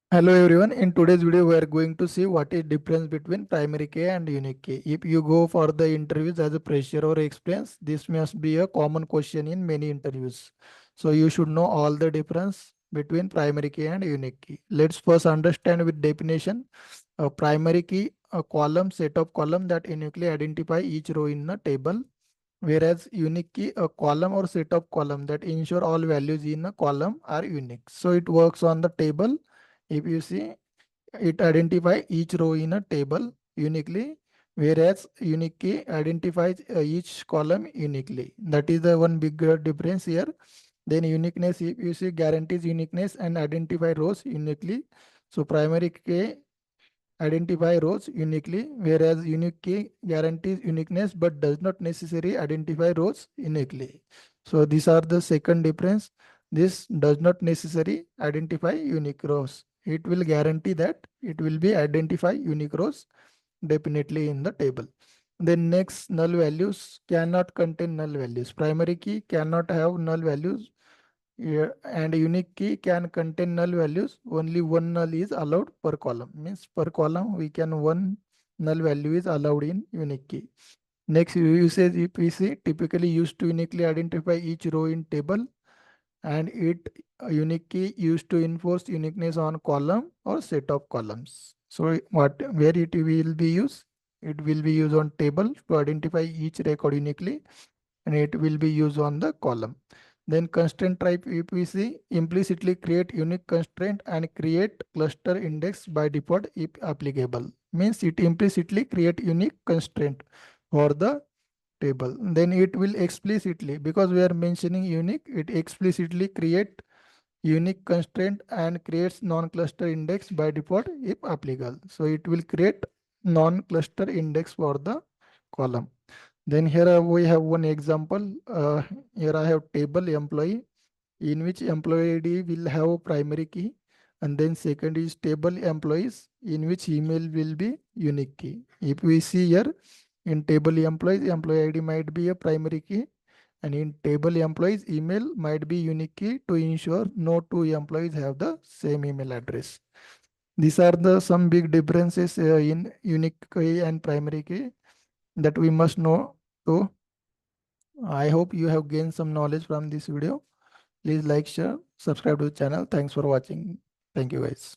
Hello everyone. In today's video, we are going to see what is difference between primary key and unique key. If you go for the interviews as a fresher or experience, this must be a common question in many interviews. So you should know all the difference between primary key and unique key. Let's first understand with definition. A primary key, a column, set of column that uniquely identify each row in a table, whereas unique key, a column or set of column that ensure all values in a column are unique. So it works on the table. If you see, it identifies each row in a table uniquely, whereas unique key identifies each column uniquely. That is the one big difference here. Then uniqueness, if you see, guarantees uniqueness and identify rows uniquely. So primary key identify rows uniquely, whereas unique key guarantees uniqueness but does not necessarily identify rows uniquely. So these are the second difference. This does not necessarily identify unique rows. It will guarantee that it will be identify unique rows definitely in the table. Then next, null values cannot contain null values. Primary key cannot have null values, yeah, and unique key can contain null values. Only one null is allowed per column. Means per column we can one null value is allowed in unique key. Next usage EPC typically used to uniquely identify each row in table, and it unique key used to enforce uniqueness on column or set of columns. So what where it will be used? It will be used on table to identify each record uniquely, and it will be used on the column. Then constraint type UPC implicitly create unique constraint and create cluster index by default if applicable. Means it implicitly create unique constraint for the table. Then it will explicitly, because we are mentioning unique, it explicitly create unique constraint and creates non-cluster index by default if applicable. So it will create non-cluster index for the column. Then here we have one example. Here I have table employee in which employee ID will have primary key, and then second is table employees in which email will be unique key. If we see here in table employees, employee ID might be a primary key, and in table employees email might be unique key to ensure no two employees have the same email address. These are the some big differences in unique key and primary key that we must know. So I hope you have gained some knowledge from this video. Please like, share, subscribe to the channel. Thanks for watching. Thank you guys.